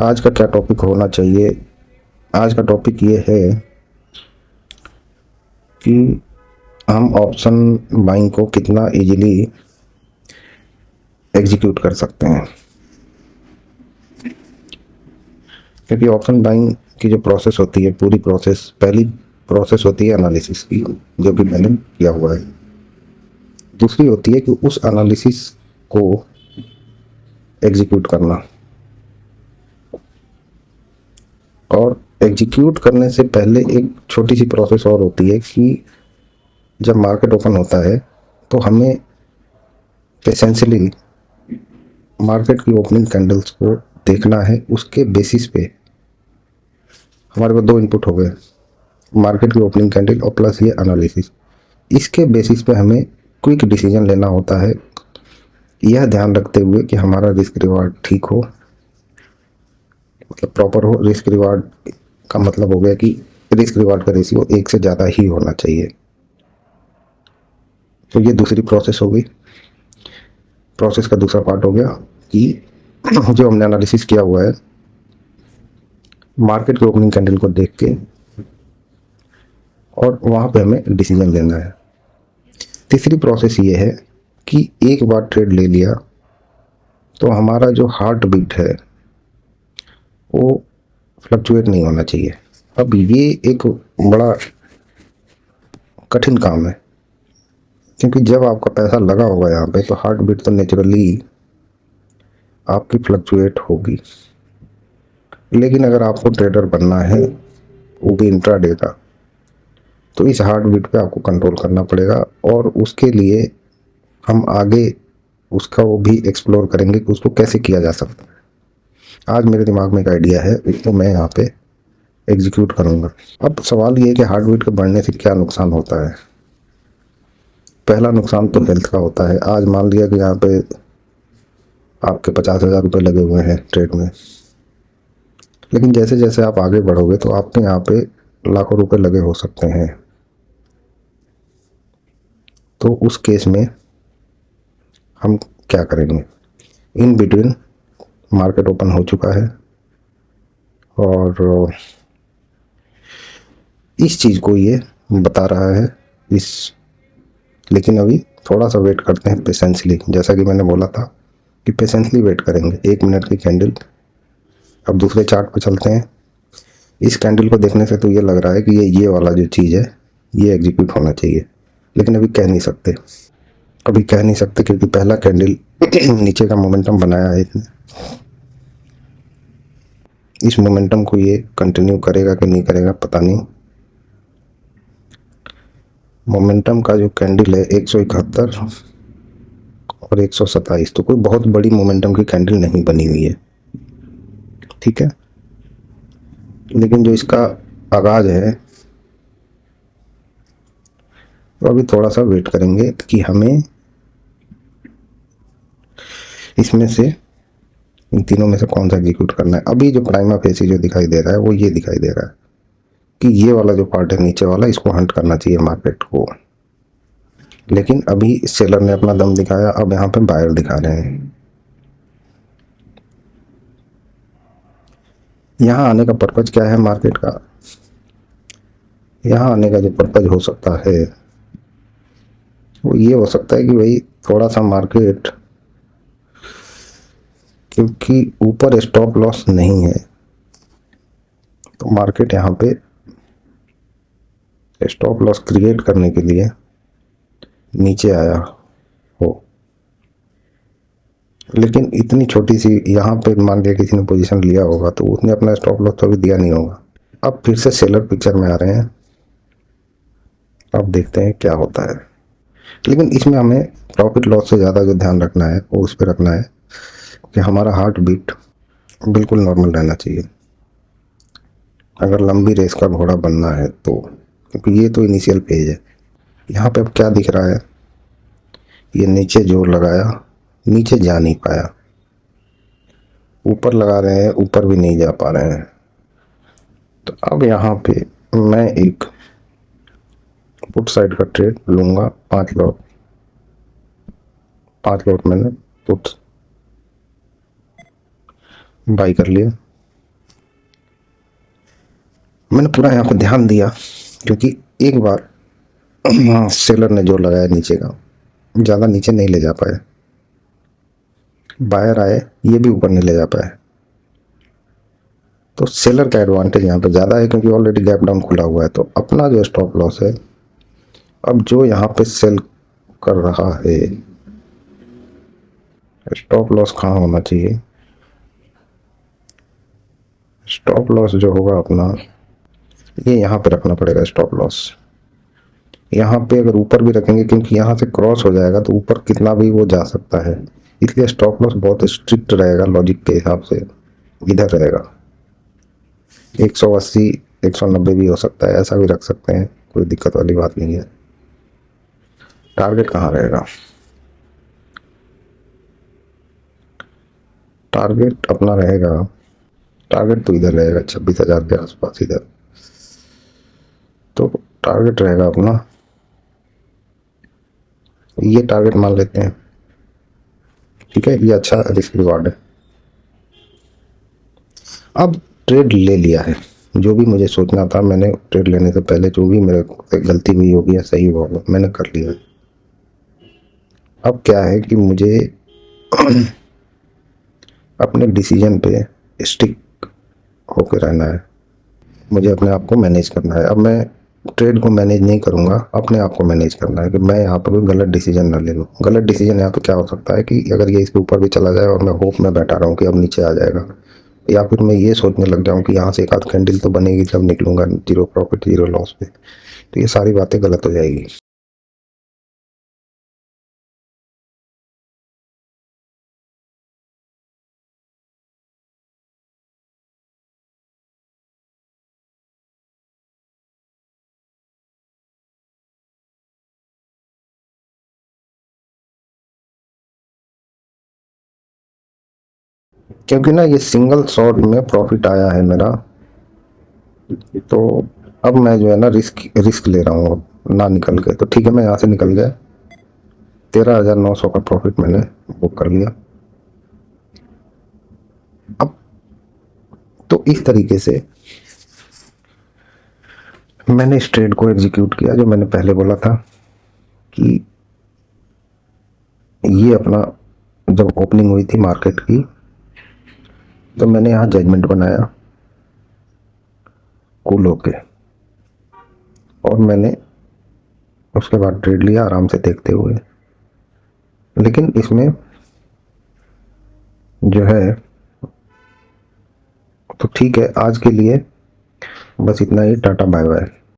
आज का क्या टॉपिक होना चाहिए? आज का टॉपिक ये है कि हम ऑप्शन बाइंग को कितना इजीली एग्जीक्यूट कर सकते हैं। क्योंकि ऑप्शन बाइंग की जो प्रोसेस होती है, पूरी प्रोसेस, पहली प्रोसेस होती है एनालिसिस की, जो कि मैंने किया हुआ है। दूसरी होती है कि उस एनालिसिस को एग्जीक्यूट करना, और एग्जीक्यूट करने से पहले एक छोटी सी प्रोसेस और होती है कि जब मार्केट ओपन होता है तो हमें पेशेंसली मार्केट की ओपनिंग कैंडल्स को देखना है। उसके बेसिस पे हमारे पास दो इनपुट हो गए, मार्केट की ओपनिंग कैंडल और प्लस ये एनालिसिस। इसके बेसिस पे हमें क्विक डिसीजन लेना होता है, यह ध्यान रखते हुए कि हमारा रिस्क रिवार्ड ठीक हो, मतलब प्रॉपर हो। रिस्क रिवार्ड का मतलब हो गया कि रिस्क रिवार्ड का रेशियो 1 से ज़्यादा ही होना चाहिए। तो ये दूसरी प्रोसेस हो गई। प्रोसेस का दूसरा पार्ट हो गया कि जो हमने एनालिसिस किया हुआ है, मार्केट की ओपनिंग कैंडल को देख के, और वहाँ पे हमें डिसीजन लेना है। तीसरी प्रोसेस ये है कि एक बार ट्रेड ले लिया तो हमारा जो हार्ट बीट है वो फ्लक्चुएट नहीं होना चाहिए। अब ये एक बड़ा कठिन काम है, क्योंकि जब आपका पैसा लगा होगा यहाँ पे तो हार्ट बीट तो नेचुरली आपकी फ्लक्चुएट होगी। लेकिन अगर आपको ट्रेडर बनना है, वो भी इंट्राडे का, तो इस हार्ट बीट पे आपको कंट्रोल करना पड़ेगा। और उसके लिए हम आगे उसका वो भी एक्सप्लोर करेंगे कि उसको कैसे किया जा सकता है। आज मेरे दिमाग में एक आइडिया है, तो मैं यहाँ पे एग्जीक्यूट करूँगा। अब सवाल ये है कि हार्ट बीट के बढ़ने से क्या नुकसान होता है। पहला नुकसान तो हेल्थ का होता है। आज मान लिया कि यहाँ पे आपके 50,000 रुपये लगे हुए हैं ट्रेड में, लेकिन जैसे जैसे आप आगे बढ़ोगे तो आपके यहाँ पे लाखों रुपए लगे हो सकते हैं। तो उस केस में हम क्या करेंगे? इन बिटवीन मार्केट ओपन हो चुका है और इस चीज़ को ये बता रहा है लेकिन अभी थोड़ा सा वेट करते हैं पेशेंसली। जैसा कि मैंने बोला था कि पेशेंसली वेट करेंगे। 1 मिनट की कैंडल। अब दूसरे चार्ट पे चलते हैं। इस कैंडल को देखने से तो ये लग रहा है कि ये वाला जो चीज़ है ये एग्जीक्यूट होना चाहिए, लेकिन अभी कह नहीं सकते। क्योंकि पहला कैंडल नीचे का मोमेंटम बनाया है इसने। इस मोमेंटम को ये कंटिन्यू करेगा कि नहीं करेगा पता नहीं। मोमेंटम का जो कैंडल है 171 और 127, तो कोई बहुत बड़ी मोमेंटम की कैंडल नहीं बनी हुई है, ठीक है। लेकिन जो इसका आगाज है, तो अभी थोड़ा सा वेट करेंगे कि हमें इसमें से, इन तीनों में से कौन सा एग्जीक्यूट करना है। अभी जो प्राइमा फेसी जो दिखाई दे रहा है वो ये दिखाई दे रहा है कि ये वाला जो पार्ट है नीचे वाला, इसको हंट करना चाहिए मार्केट को। लेकिन अभी सेलर ने अपना दम दिखाया, अब यहाँ पे बायर दिखा रहे हैं। यहाँ आने का पर्पज क्या है मार्केट का? यहाँ आने का जो पर्पज हो सकता है वो ये हो सकता है कि भाई थोड़ा सा मार्केट, क्योंकि ऊपर स्टॉप लॉस नहीं है, तो मार्केट यहाँ पे स्टॉप लॉस क्रिएट करने के लिए नीचे आया हो। लेकिन इतनी छोटी सी, यहाँ पे मान लिया किसी ने पोजीशन लिया होगा तो उसने अपना स्टॉप लॉस तो अभी दिया नहीं होगा। अब फिर से सेलर पिक्चर में आ रहे हैं। अब देखते हैं क्या होता है। लेकिन इसमें हमें प्रॉफिट लॉस से ज़्यादा जो ध्यान रखना है वो उस पर रखना है कि हमारा हार्ट बीट बिल्कुल नॉर्मल रहना चाहिए अगर लंबी रेस का घोड़ा बनना है तो। क्योंकि ये तो इनिशियल पेज है। यहाँ पे अब क्या दिख रहा है, ये नीचे जोर लगाया, नीचे जा नहीं पाया, ऊपर लगा रहे हैं, ऊपर भी नहीं जा पा रहे हैं। तो अब यहाँ पे मैं एक पुट साइड का ट्रेड लूँगा। 5 लॉट मैंने पुट बाई कर लिया। मैंने पूरा यहाँ पे ध्यान दिया, क्योंकि एक बार सेलर ने जोर लगाया नीचे का, ज़्यादा नीचे नहीं ले जा पाए, बायर आए ये भी ऊपर नहीं ले जा पाए, तो सेलर का एडवांटेज यहाँ पे ज़्यादा है, क्योंकि ऑलरेडी गैप डाउन खुला हुआ है। तो अपना जो स्टॉप लॉस है, अब जो यहाँ पे सेल कर रहा है, स्टॉप लॉस कहाँ होना चाहिए, स्टॉप लॉस जो होगा अपना, ये यहाँ पे रखना पड़ेगा स्टॉप लॉस। यहाँ पे अगर ऊपर भी रखेंगे, क्योंकि यहाँ से क्रॉस हो जाएगा तो ऊपर कितना भी वो जा सकता है, इसलिए स्टॉप लॉस बहुत स्ट्रिक्ट रहेगा, लॉजिक के हिसाब से इधर रहेगा। 180 190 भी हो सकता है, ऐसा भी रख सकते हैं, कोई दिक्कत वाली बात नहीं है। टारगेट कहाँ रहेगा, टारगेट अपना रहेगा, टारगेट तो इधर रहेगा 26,000 के आसपास इधर, तो टारगेट रहेगा अपना, ये टारगेट मान लेते हैं, ठीक है, ये अच्छा रिस्क रिवार्ड है। अब ट्रेड ले लिया है, जो भी मुझे सोचना था मैंने ट्रेड लेने से पहले, जो भी मेरे से गलती हुई होगी या सही हुआ होगा मैंने कर लिया। अब क्या है कि मुझे अपने डिसीजन पे स्टिक होकर रहना है, मुझे अपने आप को मैनेज करना है। अब मैं ट्रेड को मैनेज नहीं करूँगा, अपने आप को मैनेज करना है कि मैं यहाँ पर कोई गलत डिसीजन ना ले लूँ। गलत डिसीजन यहाँ पे क्या हो सकता है कि अगर ये इसके ऊपर भी चला जाए और मैं होप में बैठा रहा हूँ कि अब नीचे आ जाएगा, या फिर मैं ये सोचने लग जाऊँ कि यहाँ से एक आध कैंडल तो बनेगी तब निकलूँगा जीरो प्रॉफिट जीरो लॉस पे, तो ये सारी बातें गलत हो जाएगी। क्योंकि ना ये सिंगल शॉट में प्रॉफिट आया है मेरा, तो अब मैं जो है ना रिस्क ले रहा हूँ, अब ना निकल गए तो ठीक है, मैं यहाँ से निकल गया, 13,900 का प्रॉफिट मैंने बुक कर लिया। अब तो इस तरीके से मैंने इस ट्रेड को एग्जीक्यूट किया, जो मैंने पहले बोला था कि ये अपना जब ओपनिंग हुई थी मार्केट की, तो मैंने यहाँ जजमेंट बनाया कूल होके, और मैंने उसके बाद ट्रेड लिया आराम से देखते हुए। लेकिन इसमें जो है, तो ठीक है, आज के लिए बस इतना ही, टाटा बाय बाय।